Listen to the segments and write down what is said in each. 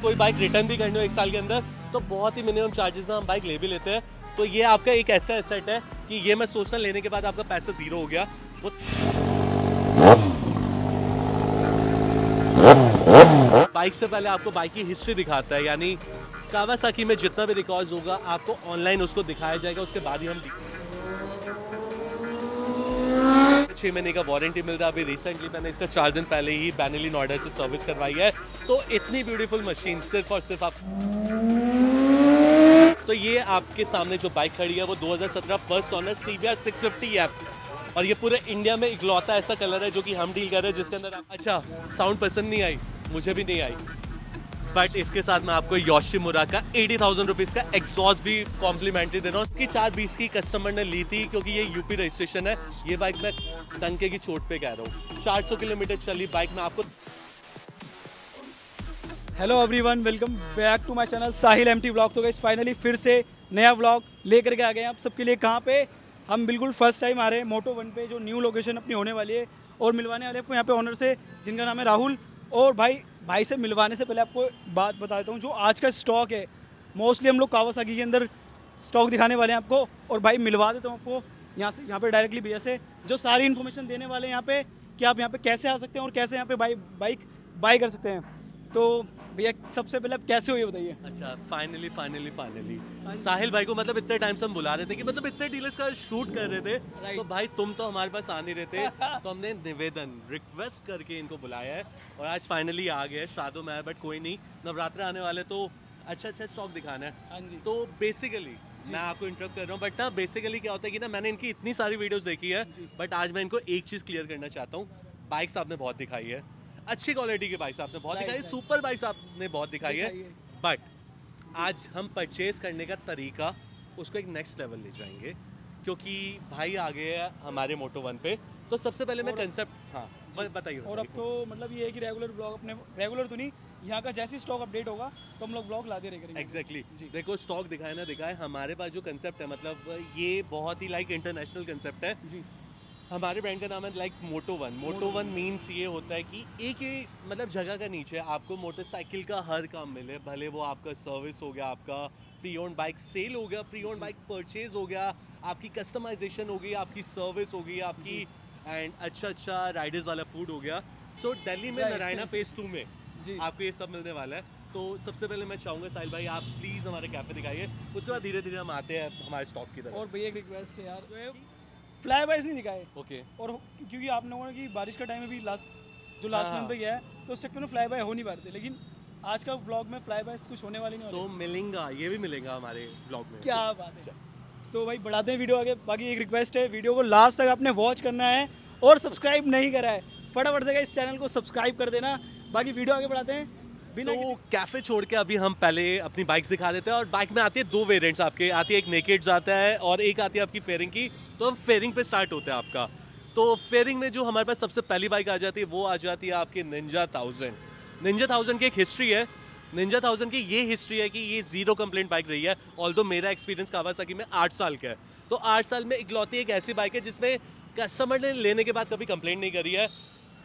कोई bike return भी करनी हो 1 साल के अंदर तो बहुत ही मिनिमम चार्जेस में हम बाइक ले भी लेते हैं। तो ये आपका एक ऐसा एसेट है कि ये मैं सोचना लेने के बाद आपका पैसा जीरो हो गया। वो बाइक से पहले आपको बाइक की हिस्ट्री दिखाता है, यानी कावासाकी में जितना भी रिकॉर्ड्स होगा आपको ऑनलाइन उसको दिखाया जाएगा, उसके बाद ही हम 6 महीने का वारंटी मिल रहा है। अभी रिसेंटली मैंने इसका 4 दिन पहले ही बैनली नोएडा से सर्विस करवाई है। तो इतनी ब्यूटीफुल मशीन सिर्फ और सिर्फ आप, तो ये आपके सामने जो बाइक खड़ी है वो 2017 फर्स्ट ऑनर CBR 650F और ये पूरे इंडिया में इकलौता ऐसा कलर है जो कि हम डील कर रहे हैं जिसके अंदर अच्छा साउंड पसंद नहीं आई, मुझे भी नहीं आई, बट इसके साथ मैं आपको योशिमुरा का 80,000 रुपीज़ का एग्जॉस्ट भी कॉम्प्लीमेंट्री दे रहा हूँ। उसकी 420 की कस्टमर ने ली थी क्योंकि ये यूपी रजिस्ट्रेशन है। ये बाइक मैं टंके की चोट पे कह रहा हूँ, 400 किलोमीटर चली बाइक में आपको। Hello everyone, welcome back to my channel Sahil MT vlog. तो गाइस फाइनली फिर से नया व्लॉग लेकर के आ गए हैं आप सबके लिए। कहाँ पे हम बिल्कुल फर्स्ट टाइम आ रहे हैं मोटो1 पे, जो न्यू लोकेशन अपनी होने वाली है, और मिलवाने वाले आपको यहाँ पे ऑनर से जिनका नाम है राहुल। और भाई से मिलवाने से पहले आपको बात बता देता हूँ, जो आज का स्टॉक है मोस्टली हम लोग कावासाकी के अंदर स्टॉक दिखाने वाले हैं आपको, और भाई मिलवा देता हूँ आपको यहाँ पे डायरेक्टली भैया से, जो सारी इन्फॉर्मेशन देने वाले हैं यहाँ पे कि आप यहाँ पे कैसे आ सकते हैं और कैसे यहाँ पे बाइक बाई कर सकते हैं। तो भैया सबसे पहले आप कैसे हो ये बताइए। अच्छा, फाइनली साहिल भाई को मतलब इतने टाइम से हम बुला रहे थे कि मतलब इतने डीलर्स का शूट कर रहे थे, तो भाई तुम तो हमारे पास आ नहीं रहे थे तो हमने निवेदन रिक्वेस्ट करके इनको बुलाया है और आज फाइनली आ गए। श्राद्धों में आया बट कोई नहीं, नवरात्र आने वाले तो अच्छा स्टॉक दिखाना है। तो बेसिकली मैं आपको इंटरप्ट कर रहा हूँ, बट ना बेसिकली क्या होता है कि ना मैंने इनकी इतनी सारी वीडियोस देखी है, बट आज मैं इनको एक चीज़ क्लियर करना चाहता हूँ। बाइक्स आपने बहुत दिखाई है, अच्छी क्वालिटी की बाइक्स आपने बहुत दिखाई है, सुपर बाइक्स आपने बहुत दिखाई है, बट आज हम परचेज करने का तरीका उसको एक नेक्स्ट लेवल ले जाएंगे क्योंकि भाई आ गए हैं हमारे मोटो1 पे। तो सबसे पहले मैं कंसेप्ट बताइए। और अब तो मतलब ये है कि रेगुलर ब्लॉग अपने रेगुलर तो नहीं, यहाँ का जैसे स्टॉक अपडेट होगा तो हम लोग ब्लॉग लाते रहेंगे। एग्जैक्टली देखो स्टॉक दिखाए ना दिखाए, हमारे पास जो कंसेप्ट है मतलब ये बहुत ही लाइक इंटरनेशनल कंसेप्ट है जी। हमारे ब्रांड का नाम है लाइक मोटो1 मीन्स ये होता है कि एक ही मतलब जगह का नीचे आपको मोटरसाइकिल का हर काम मिले, भले वो आपका सर्विस हो गया, आपका प्री ओन्ड बाइक सेल हो गया, प्री ओन्ड बाइक परचेज हो गया, आपकी कस्टमाइजेशन हो गई, आपकी सर्विस हो गई, आपकी एंड अच्छा राइडर्स वाला फूड हो गया। सो दिल्ली में नारायणा फेज 2 में आपको ये सब मिलने वाला है। तो सबसे पहले मैं चाहूँगा साहिल भाई आप प्लीज़ हमारे कैफे दिखाइए, उसके बाद धीरे धीरे हम आते हैं हमारे स्टॉक की तरफ। और भैया एक रिक्वेस्ट है यार, जो है फ्लाई बाइस नहीं दिखाए। ओके। और क्योंकि आप लोगों ने कि बारिश का टाइम में भी लास्ट मंथ पे गया है तो उस चक्कर में फ्लाई बाय हो नहीं पा रहे थे, लेकिन आज का व्लॉग में फ्लाई बाइस कुछ होने वाली नहीं तो मिलेगा, ये भी मिलेगा हमारे व्लॉग में। क्या बात है। तो भाई बढ़ाते हैं वीडियो आगे। बाकी एक रिक्वेस्ट है, वीडियो को लास्ट तक आपने वॉच करना है और सब्सक्राइब नहीं करा है फटाफट से इस चैनल को सब्सक्राइब कर देना। बाकी वीडियो आगे बढ़ाते हैं। तो कैफे छोड़ के अभी हम पहले अपनी बाइक्स दिखा देते हैं। और बाइक में आती है 2 वेरिएंट्स आपके, आती है एक नेकेड्स आता है और एक आती है आपकी फेयरिंग की। तो हम फेयरिंग पे स्टार्ट होते हैं आपका। तो फेयरिंग में जो हमारे पास सबसे पहली बाइक आ जाती है वो आ जाती है आपकी निंजा 1000 की एक हिस्ट्री है। निंजा 1000 की ये हिस्ट्री है कि ये जीरो कंप्लेंट बाइक रही है। ऑल्दो मेरा एक्सपीरियंस कावासाकी में 8 साल का है, तो 8 साल में इकलौती एक ऐसी बाइक है जिसमें कस्टमर ने लेने के बाद कभी कंप्लेंट नहीं करी है।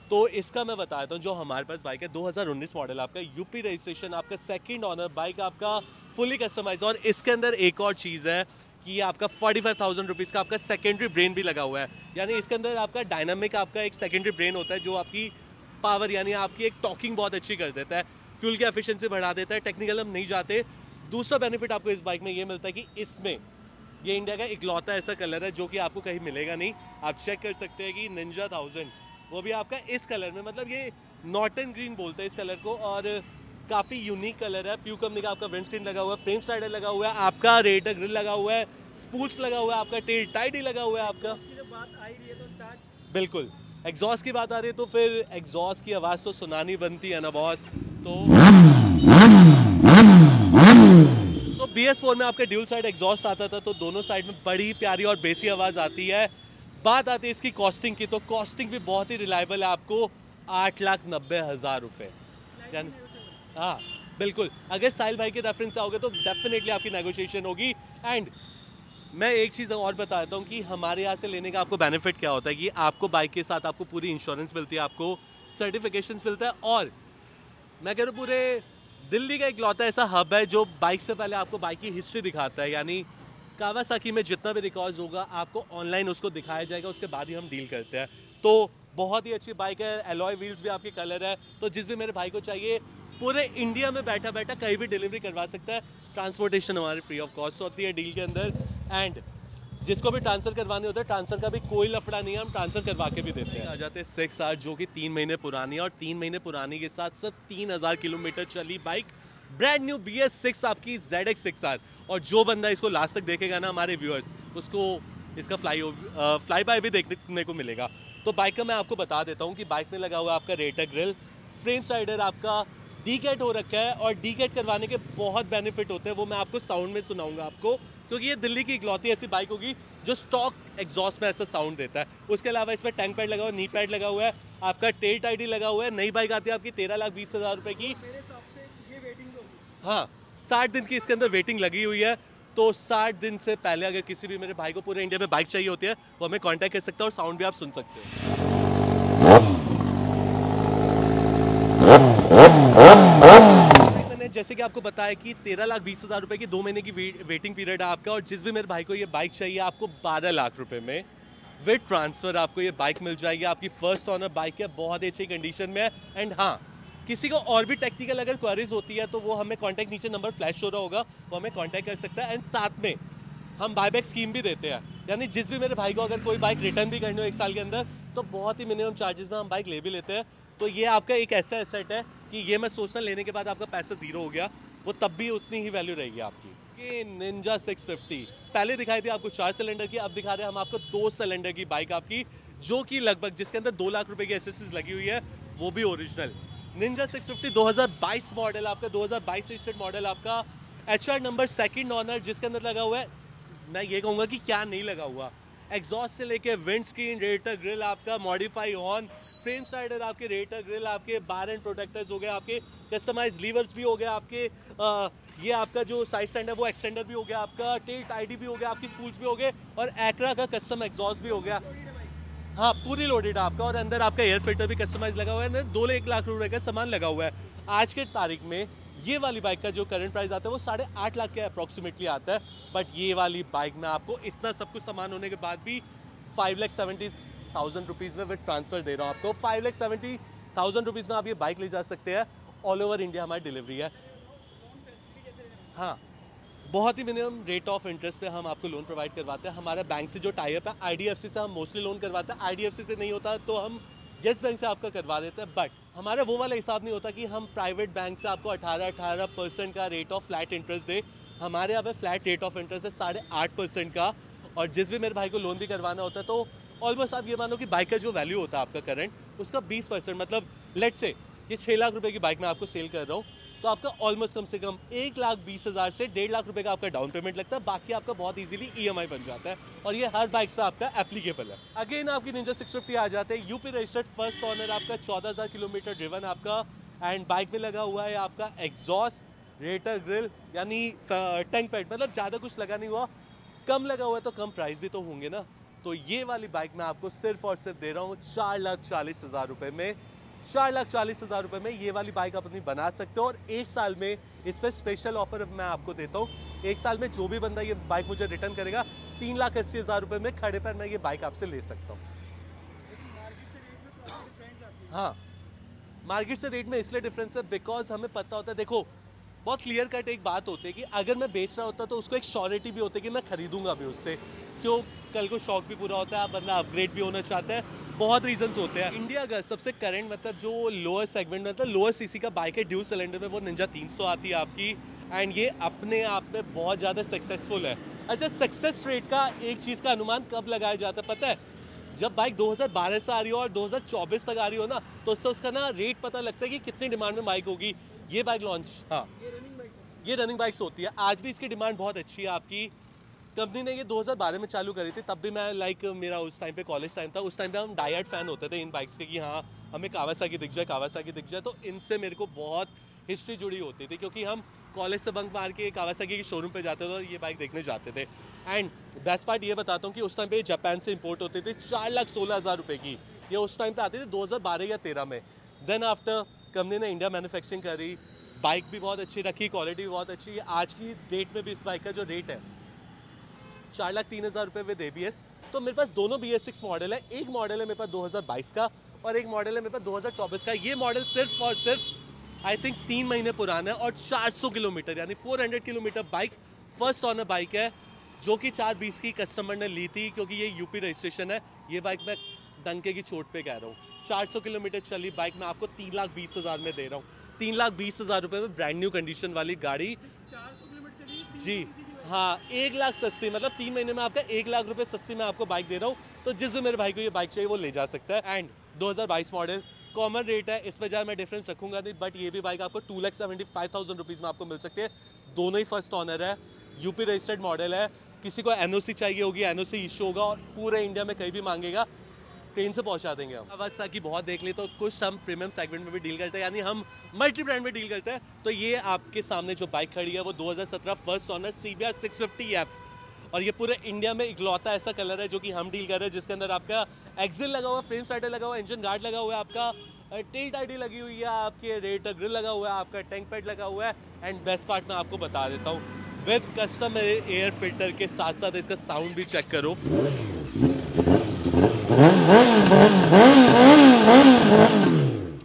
तो इसका मैं बताता हूँ, जो हमारे पास बाइक है 2019 मॉडल आपका, यूपी रजिस्ट्रेशन, आपका सेकंड ऑनर बाइक, आपका फुली कस्टमाइज। और इसके अंदर एक और चीज़ है कि ये आपका 45,000 रुपीज़ का आपका सेकेंडरी ब्रेन भी लगा हुआ है। यानी इसके अंदर आपका डायनामिक आपका एक सेकेंडरी ब्रेन होता है जो आपकी पावर यानी आपकी एक टॉकिंग बहुत अच्छी कर देता है, फ्यूल की एफिशिएंसी बढ़ा देता है। टेक्निकल हम नहीं जाते। दूसरा बेनिफिट आपको इस बाइक में ये मिलता है कि इसमें ये इंडिया का इकलौता ऐसा कलर है जो कि आपको कहीं मिलेगा नहीं। आप चेक कर सकते हैं कि निंजा 1000 वो भी आपका इस कलर में, मतलब ये नॉर्टन ग्रीन बोलते हैं इस कलर को, और काफ़ी यूनिक कलर है। प्यू कंपनी का आपका विंडस्क्रीन लगा हुआ है, फ्रेम स्लाइडर लगा हुआ है, आपका रेडिएटर ग्रिल लगा हुआ है, स्पूल्स लगा हुआ है, आपका टेल टाइड ही लगा हुआ है आपका। जब बात आई रही है तो स्टार्ट बिल्कुल एग्जॉस्ट की बात आ रही है तो फिर एग्जॉस्ट की आवाज़ तो सुनानी बनती है ना बॉस। तो BS4 में आपके ड्यूल साइड एग्जॉस्ट आता था, तो दोनों साइड में बड़ी प्यारी और बेसी आवाज़ आती है। बात आती है इसकी कॉस्टिंग की, तो कॉस्टिंग भी बहुत ही रिलायबल है, आपको 8,90,000 रुपये। हाँ बिल्कुल, अगर साहिल भाई के रेफरेंस से आओगे तो डेफिनेटली आपकी नेगोशिएशन होगी। एंड मैं एक चीज़ और बताता हूँ कि हमारे यहाँ से लेने का आपको बेनिफिट क्या होता है कि आपको बाइक के साथ आपको पूरी इंश्योरेंस मिलती है, आपको सर्टिफिकेशंस मिलता है, और मैं कह रहा हूँ पूरे दिल्ली का इकलौता ऐसा हब है जो बाइक से पहले आपको बाइक की हिस्ट्री दिखाता है, यानी कावासाकी में जितना भी रिकॉर्ड्स होगा आपको ऑनलाइन उसको दिखाया जाएगा, उसके बाद ही हम डील करते हैं। तो बहुत ही अच्छी बाइक है, एलॉय व्हील्स भी आपके कलर है, तो जिस भी मेरे भाई को चाहिए पूरे इंडिया में बैठा बैठा कहीं भी डिलीवरी करवा सकता है। ट्रांसपोर्टेशन हमारी फ्री ऑफ कॉस्ट होती है डील के अंदर, एंड जिसको भी ट्रांसफ़र करवाने होते हैं ट्रांसफ़र का भी कोई लफड़ा नहीं है, हम ट्रांसफ़र करवा के भी देते हैं। आ जाते हैं 6R जो कि 3 महीने पुरानी है, और 3 महीने पुरानी के साथ साथ 3000 किलोमीटर चली बाइक, ब्रांड न्यू BS6 आपकी ZX 6R। और जो बंदा इसको लास्ट तक देखेगा ना हमारे व्यूअर्स, उसको इसका फ्लाई बाय भी देखने को मिलेगा। तो बाइक का मैं आपको बता देता हूँ कि बाइक में लगा हुआ है आपका रेटर ग्रिल, फ्रेम स्लाइडर आपका डीकेट हो रखा है, और डीकेट करवाने के बहुत बेनिफिट होते हैं, वो मैं आपको साउंड में सुनाऊंगा आपको, क्योंकि ये दिल्ली की इकलौती ऐसी बाइक होगी जो स्टॉक एग्जॉस्ट में ऐसा साउंड देता है। उसके अलावा इसमें टैंक पैड लगा हुआ है, नी पैड लगा हुआ है, आपका टेल टाइडी लगा हुआ है। नई बाइक आती है आपकी 13,20,000 रुपये की। हाँ, 60 दिन की इसके अंदर वेटिंग लगी हुई है। तो 60 दिन से पहले अगर किसी भी मेरे भाई को पूरे इंडिया में बाइक चाहिए होती है, वो हमें कॉन्टैक्ट कर सकता है, और साउंड भी आप सुन सकते हैं। मैंने जैसे कि आपको बताया कि 13,20,000 रुपये की 2 महीने की वेटिंग पीरियड है आपका, और जिस भी मेरे भाई को ये बाइक चाहिए आपको 12 लाख रुपए में विद ट्रांसफ़र आपको ये बाइक मिल जाएगी। आपकी फर्स्ट ऑनर बाइक है, बहुत ही अच्छी कंडीशन में है। एंड हाँ, किसी को और भी टेक्निकल अगर क्वेरीज होती है तो वो हमें कॉन्टैक्ट, नीचे नंबर फ्लैश हो रहा होगा, वो हमें कॉन्टैक्ट कर सकता है। एंड साथ में हम बायबैक स्कीम भी देते हैं, यानी जिस भी मेरे भाई को अगर कोई बाइक रिटर्न भी करनी हो 1 साल के अंदर, तो बहुत ही मिनिमम चार्जेस में हम बाइक ले भी लेते हैं। तो ये आपका एक ऐसा एसेट है कि ये मैं सोचना लेने के बाद आपका पैसा जीरो हो गया, वो तब भी उतनी ही वैल्यू रहेगी आपकी। ये निंजा 650 पहले दिखाई थी आपको 4 सिलेंडर की, अब दिखा रहे हैं हम आपको 2 सिलेंडर की बाइक आपकी, जो कि लगभग जिसके अंदर 2 लाख रुपए की एसेसरीज लगी हुई है, वो भी ओरिजिनल। निंजा 650 2022 मॉडल आपका, 2022 रजिस्टर्ड मॉडल आपका, HR नंबर, सेकंड ऑनर, जिसके अंदर लगा हुआ है, मैं ये कहूँगा कि क्या नहीं लगा हुआ, एग्जॉस्ट से लेके विंड स्क्रीन, रेटर ग्रिल आपका, मॉडिफाई हॉर्न, फ्रेम स्लाइडर आपके, रेटर ग्रिल आपके, बार एंड प्रोटेक्टर्स हो गए आपके, कस्टमाइज लीवर्स भी हो गया आपके, ये आपका जो साइड स्टैंड है वो एक्सटेंडर भी हो गया आपका, टेल टाइडी भी हो गया आपकी, स्पूल्स भी हो गए, और एक्रा का कस्टम एग्जॉस्ट भी हो गया। हाँ, पूरी लोडेड आपका, और अंदर आपका एयर फिल्टर भी कस्टमाइज लगा हुआ है। 2 लाख रुपए का सामान लगा हुआ है। आज के तारीख में ये वाली बाइक का जो करंट प्राइस आता है वो 8.5 लाख के अप्रॉक्सीमेटली आता है, बट ये वाली बाइक में आपको इतना सब कुछ सामान होने के बाद भी 5,70,000 रुपीज़ में विद ट्रांसफर दे रहा हूँ आपको। 5,70,000 रुपीज़ में आप ये बाइक ले जा सकते हैं, ऑल ओवर इंडिया हमारी डिलीवरी है। हाँ, बहुत ही मिनिमम रेट ऑफ इंटरेस्ट पे हम आपको लोन प्रोवाइड करवाते हैं। हमारे बैंक से जो टाई अप है, IDFC से हम मोस्टली लोन करवाते हैं, IDFC से नहीं होता तो हम येस बैंक से आपका करवा देते हैं। बट हमारा वो वाला हिसाब नहीं होता कि हम प्राइवेट बैंक से आपको 18% का रेट ऑफ फ्लैट इंटरेस्ट दे। हमारे यहाँ पे फ्लैट रेट ऑफ इंटरेस्ट है 8.5% का, और जिस भी मेरे भाई को लोन भी करवाना होता है तो ऑलमोस्ट आप ये मानो कि बाइक का जो वैल्यू होता है आपका करंट, उसका 20%, मतलब लेट्स से ये 6 लाख रुपए की बाइक मैं आपको सेल कर रहा हूँ, तो आपका ऑलमोस्ट कम से कम 1,20,000 से 1.5 लाख रुपए का आपका डाउन पेमेंट लगता है, बाकी आपका बहुत इजीली EMI बन जाता है, और ये हर बाइक्स पे आपका एप्लीकेबल है। अगेन आपकी निंजा 650 आ जाते हैं, यूपी रजिस्टर्ड, फर्स्ट ऑनर आपका, 14,000 किलोमीटर ड्रिवन आपका, एंड बाइक में लगा हुआ है आपका एग्जॉस्ट, रेटर ग्रिल, यानी टैंक पैड, मतलब ज़्यादा कुछ लगा नहीं हुआ, कम लगा हुआ है तो कम प्राइस भी तो होंगे ना। तो ये वाली बाइक मैं आपको सिर्फ और सिर्फ दे रहा हूँ 4,40,000 रुपये में। 4,40,000 रुपये में ये वाली बाइक आप अपनी बना सकते हो, और 1 साल में इस पर स्पेशल ऑफर मैं आपको देता हूँ। 1 साल में जो भी बंदा ये बाइक मुझे रिटर्न करेगा, 3,80,000 रुपये में खड़े पर मैं ये बाइक आपसे ले सकता हूँ। हाँ, मार्केट से रेट में इसलिए डिफरेंस है बिकॉज हमें पता होता है, देखो बहुत क्लियर कट एक बात होती है कि अगर मैं बेच रहा होता तो उसको एक श्योरिटी भी होती है कि मैं खरीदूंगा भी उससे, क्यों, कल को शौक भी पूरा होता है, बंदा अपग्रेड भी होना चाहता है, बहुत रीजंस होते हैं। इंडिया का सबसे करंट मतलब जो लोअर सेगमेंट में, मतलब लोअर सीसी का बाइक है ड्यूल सिलेंडर में, वो निंजा 300 आती है आपकी, एंड ये अपने आप में बहुत ज़्यादा सक्सेसफुल है। अच्छा, सक्सेस रेट का एक चीज़ का अनुमान कब लगाया जाता है पता है? जब बाइक 2012 से आ रही हो और 2024 तक आ रही हो ना, तो उससे उसका ना रेट पता लगता है कि कितनी डिमांड में बाइक होगी। ये बाइक लॉन्च, हाँ ये रनिंग बाइक्स होती है, आज भी इसकी डिमांड बहुत अच्छी है आपकी। कंपनी ने ये 2012 में चालू करी थी, तब भी मैं मेरा उस टाइम पे कॉलेज टाइम था, उस टाइम पे हम डायहार्ड फैन होते थे इन बाइक्स के कि हाँ हमें कावासाकी दिख जाए, तो इनसे मेरे को बहुत हिस्ट्री जुड़ी होती थी, क्योंकि हम कॉलेज से बंक मार के कावासाकी के शोरूम पे जाते थे और ये बाइक देखने जाते थे। एंड बेस्ट पार्ट ये बताता हूँ कि उस टाइम पे जापान से इंपोर्ट होती थी 4,16,000 रुपये की, ये उस टाइम पे आती थी 2012 या 13 में। देन आफ्टर कंपनी ने इंडिया मैन्युफैक्चरिंग करी, बाइक भी बहुत अच्छी रखी, क्वालिटी भी बहुत अच्छी है। आज की डेट में भी इस बाइक का जो रेट है 4,03,000 रुपये विद ABS। तो मेरे पास दोनों BS6 मॉडल है। एक मॉडल है मेरे पास 2022 का और एक मॉडल है मेरे पास 2024 का। ये मॉडल सिर्फ और सिर्फ आई थिंक 3 महीने पुराना है और 400 किलोमीटर यानी 400 kilometre bike first owner bike है, जो कि 420 की कस्टमर ने ली थी, क्योंकि ये यूपी रजिस्ट्रेशन है। ये बाइक मैं डंके की चोट पे कह रहा हूँ, 400 किलोमीटर चली बाइक मैं आपको 3,20,000 में दे रहा हूँ। 3,20,000 रुपये में ब्रांड न्यू कंडीशन वाली गाड़ी। 400 किलोमीटर चली जी हाँ, 1 लाख सस्ती, मतलब 3 महीने में आपका 1 लाख रुपए सस्ती मैं आपको बाइक दे रहा हूँ। तो जिस भी मेरे भाई को ये बाइक चाहिए वो ले जा सकता है। एंड 2022 मॉडल कॉमन रेट है, इस वजह मैं डिफरेंस रखूंगा नहीं, बट ये भी बाइक आपको 2,75,000 रुपीज़ में आपको मिल सकती है। दोनों ही फर्स्ट ऑनर है, यूपी रजिस्टर्ड मॉडल है। किसी को NOC चाहिए होगी, NOC इशू होगा और पूरे इंडिया में कहीं भी मांगेगा ट्रेन से पहुंचा देंगे हम। अवस्था की बहुत देख ली तो कुछ हम प्रीमियम सेगमेंट में भी डील करते हैं, यानी हम मल्टी ब्रांड में डील करते हैं। तो ये आपके सामने जो बाइक खड़ी है वो 2017 फर्स्ट ऑनर CBR 650F, और ये पूरे इंडिया में इकलौता ऐसा कलर है जो कि हम डील कर रहे हैं, जिसके अंदर आपका एक्सिल लगा हुआ, फ्रेम साइडर लगा हुआ, इंजन गार्ड लगा हुआ है, आपका टेल टाइडी लगी हुई है, आपके रेटर ग्रिल लगा हुआ है, आपका टैंक पैड लगा हुआ है। एंड बेस्ट पार्ट मैं आपको बता देता हूँ, विद कस्टम एयर फिल्टर के साथ साथ इसका साउंड भी चेक करो।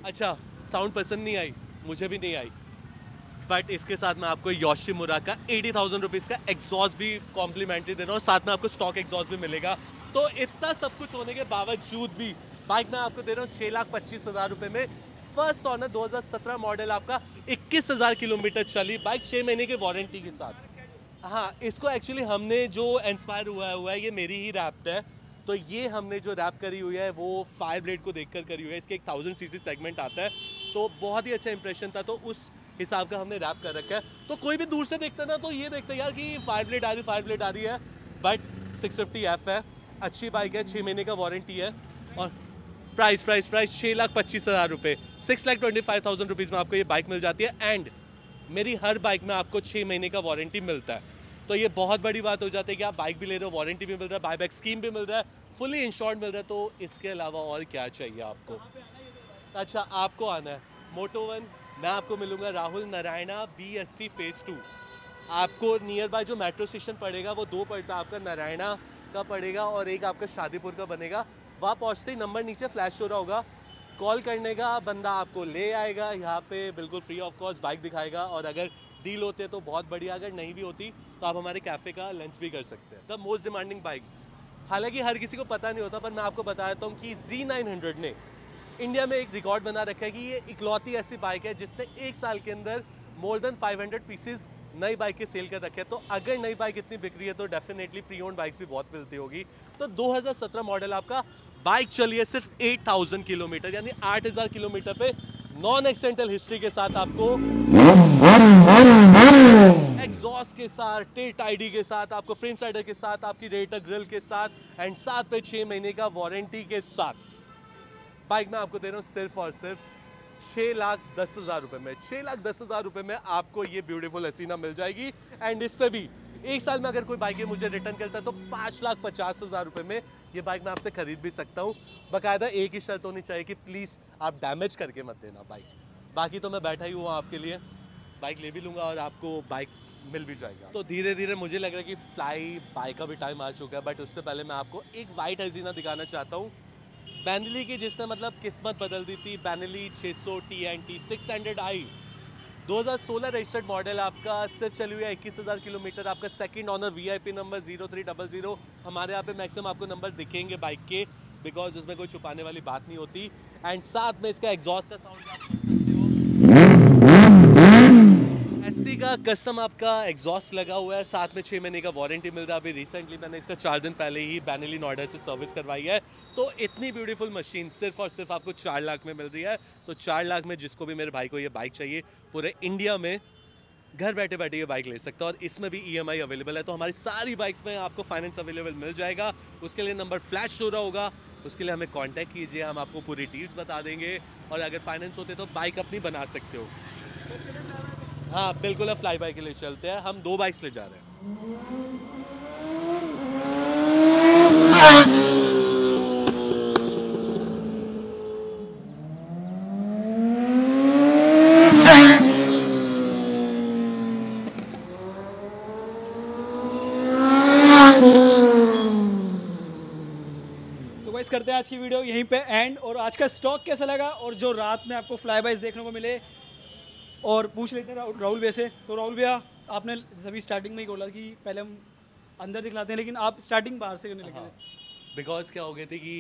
अच्छा, साउंड पसंद नहीं आई, मुझे भी नहीं आई, बट इसके साथ मैं आपको योशिमुरा का 80,000 रुपीज़ का एग्जॉस्ट भी कॉम्प्लीमेंट्री दे रहा हूँ, साथ में आपको स्टॉक एग्जॉस्ट भी मिलेगा। तो इतना सब कुछ होने के बावजूद भी बाइक मैं आपको दे रहा हूँ 6,25,000 रुपये में। फर्स्ट ऑनर 2017 मॉडल, आपका 21,000 किलोमीटर चली बाइक, 6 महीने की वारंटी के साथ। हाँ, इसको एक्चुअली हमने जो इंस्पायर हुआ है ये मेरी ही रैप्ड है। तो ये हमने जो रैप करी हुई है वो फायर ब्लेड को देखकर करी हुई है। इसके एक 1000 cc सेगमेंट आता है, तो बहुत ही अच्छा इंप्रेशन था, तो उस हिसाब का हमने रैप कर रखा है। तो कोई भी दूर से देखता ना तो ये देखता यार कि फायर ब्लेड आ रही है, बट 650F है, अच्छी बाइक है, 6 महीने का वारंटी है। और प्राइस 6,25,000 रुपये, 6,25,000 रुपीज़ में आपको ये बाइक मिल जाती है। एंड मेरी हर बाइक में आपको 6 महीने का वारंटी मिलता है, तो ये बहुत बड़ी बात हो जाती है कि आप बाइक भी ले रहे हो, वारंटी भी मिल रहा है, बायबैक स्कीम भी मिल रहा है, फुली इंश्योर्ड मिल रहा है। तो इसके अलावा और क्या चाहिए आपको? अच्छा, आपको आना है मोटो1, मैं आपको मिलूंगा राहुल नारायणा BSC फेज़ 2। आपको नियर बाय जो मेट्रो स्टेशन पड़ेगा वो 2 पड़ता है, आपका नारायणा का पड़ेगा और एक आपका शादीपुर का बनेगा। वहाँ पहुँचते ही नंबर नीचे फ्लैश हो रहा होगा, कॉल करने का बंदा आपको ले आएगा यहाँ पे, बिल्कुल फ्री ऑफ कॉस्ट बाइक दिखाएगा। और अगर डील होते हैं तो बहुत बढ़िया, अगर नहीं भी होती तो आप हमारे कैफ़े का लंच भी कर सकते हैं। द मोस्ट डिमांडिंग बाइक, हालांकि हर किसी को पता नहीं होता, पर मैं आपको बता देता हूँ कि Z900 ने इंडिया में एक रिकॉर्ड बना रखा है कि ये इकलौती ऐसी बाइक है जिसने 1 साल के अंदर मोर देन 500 पीसेज नई बाइक के सेल कर रखे हैं। तो अगर नई बाइक इतनी बिक रही है तो डेफिनेटली प्री ओन्ड बाइक्स भी बहुत मिलती होगी। तो 2017 मॉडल आपका बाइक चली है सिर्फ 8,000 किलोमीटर, यानी 8,000 किलोमीटर पे नॉन एक्सीडेंटल हिस्ट्री के साथ, आपको एग्जॉस्ट के साथ, टेल आईडी के साथ, आपको फ्रेम साइडर के साथ, आपकी रेटर ग्रिल के साथ, एंड साथ पे 6 महीने का वारंटी के साथ बाइक मैं आपको दे रहा हूँ सिर्फ और सिर्फ 6,10,000 रुपये में। 6,10,000 रुपये में आपको ये ब्यूटीफुल हसीना मिल जाएगी। एंड इस पे भी 1 साल में अगर कोई बाइक मुझे रिटर्न करता है तो 5,50,000 रुपये में ये बाइक मैं आपसे खरीद भी सकता हूँ। बाकायदा एक ही शर्त होनी चाहिए कि प्लीज़ आप डैमेज करके मत देना बाइक, बाकी तो मैं बैठा ही हुआ आपके लिए, बाइक ले भी लूँगा और आपको बाइक मिल भी जाएगा। तो धीरे धीरे मुझे लग रहा है कि फ्लाई बाइक का भी टाइम आ चुका है, बट उससे पहले मैं आपको एक वाइट हसीना दिखाना चाहता हूँ, बेनेली की, जिसने मतलब किस्मत बदल दी थी। Benelli 600 TNT 600i 2016 registered model, आपका सिर्फ चली हुई है 21,000 किलोमीटर। आपका सेकंड ऑनर VIP नंबर 0300। हमारे यहाँ पे मैक्सिमम आपको नंबर दिखेंगे बाइक के, बिकॉज उसमें कोई छुपाने वाली बात नहीं होती। एंड साथ में इसका एग्जॉस्ट का साउंड आप सुन सकते हो, SC का कस्टम आपका एग्जॉस्ट लगा हुआ है, साथ में 6 महीने का वारंटी मिल रहा है। अभी रिसेंटली मैंने इसका 4 दिन पहले ही बेनेली नोएडा से सर्विस करवाई है। तो इतनी ब्यूटीफुल मशीन सिर्फ और सिर्फ आपको 4 लाख में मिल रही है। तो 4 लाख में जिसको भी मेरे भाई को ये बाइक चाहिए पूरे इंडिया में घर बैठे बैठे ये बाइक ले सकता है, और इसमें भी EMI अवेलेबल है। तो हमारी सारी बाइक्स में आपको फाइनेंस अवेलेबल मिल जाएगा। उसके लिए नंबर फ्लैश हो रहा होगा, उसके लिए हमें कांटेक्ट कीजिए, हम आपको पूरी डील्स बता देंगे। और अगर फाइनेंस होते तो बाइक अपनी बना सकते हो। हाँ बिल्कुल, अब फ्लाई बाइक के लिए चलते हैं। हम 2 बाइक्स ले जा रहे हैं। करते हैं आज की वीडियो यहीं पे एंड। और आज का स्टॉक कैसा लगा और जो रात में आपको फ्लाई बाइज देखने को मिले, और पूछ लेते हैं राहुल भैया से। तो राहुल भैया, आपने सभी स्टार्टिंग में ही बोला कि पहले हम अंदर दिखलाते हैं, लेकिन आप स्टार्टिंग बाहर से करने लगे थे। बिकॉज क्या हो गए थे कि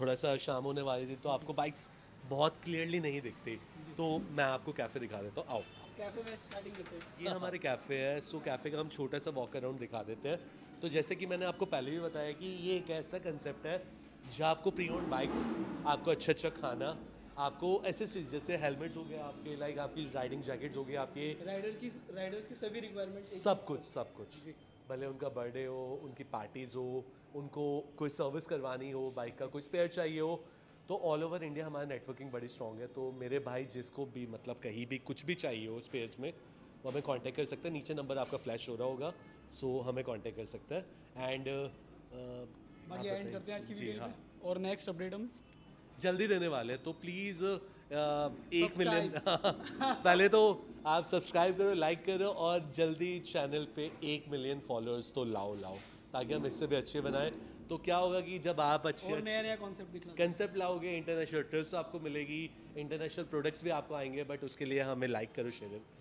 थोड़ा सा शाम होने वाली थी, तो आपको बाइक्स बहुत क्लियरली नहीं दिखती, तो मैं आपको कैफ़े दिखा देता हूँ, आओ। कैफे में स्टार्टिंग करते हैं। ये हमारे कैफ़े है। सो कैफ़े का हम छोटा सा वॉक अराउंड दिखा देते हैं। तो जैसे कि मैंने आपको पहले भी बताया कि ये एक ऐसा कंसेप्ट है जहाँ आपको प्री ओन्ड बाइक्स, आपको अच्छा खाना, आपको एसेसरीज जैसे हेलमेट्स हो गए आपके, लाइक आपकी राइडिंग जैकेट्स हो गए आपके, राइडर्स की सभी रिक्वायरमेंट, सब कुछ भले उनका बर्थडे हो, उनकी पार्टीज़ हो, उनको कोई सर्विस करवानी हो, बाइक का कोई स्पेयर चाहिए हो, तो ऑल ओवर इंडिया हमारा नेटवर्किंग बड़ी स्ट्रॉन्ग है। तो मेरे भाई जिसको भी मतलब कहीं भी कुछ भी चाहिए हो स्पेयर्स में, वो हमें कांटेक्ट कर सकते हैं। नीचे नंबर आपका फ्लैश हो रहा होगा, सो हमें कांटेक्ट कर सकता है। एंड बाकी एंड करते हैं आज की वीडियो। हाँ, और नेक्स्ट अपडेट हम जल्दी देने वाले हैं, तो प्लीज़ 1 मिलियन पहले तो आप सब्सक्राइब करो, लाइक करो, और जल्दी चैनल पे 1 मिलियन फॉलोअर्स तो लाओ, ताकि हम इससे भी अच्छे बनाएं। तो क्या होगा कि जब आप अच्छे नया कॉन्सेप्ट दिखला कंसेप्ट लाओगे, इंटरनेशनल ट्रिप्स आपको मिलेगी, इंटरनेशनल प्रोडक्ट्स भी आपको आएंगे, बट उसके लिए हमें लाइक करो,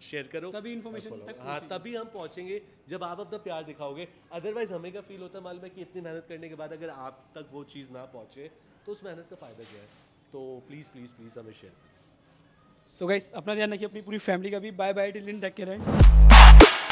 शेयर करो, तभी इन्फॉर्मेशन तक हाँ, तभी हम पहुंचेंगे जब आप अपना प्यार दिखाओगे। अदरवाइज हमें क्या फील होता है मालूम है कि इतनी मेहनत करने के बाद अगर आप तक वो चीज़ ना पहुंचे, तो उस मेहनत का फ़ायदा क्या है। तो प्लीज़ हमें शेयर। सो गाइस, अपना ध्यान रखिए, अपनी पूरी फैमिली का भी। Bye bye, till then, take care.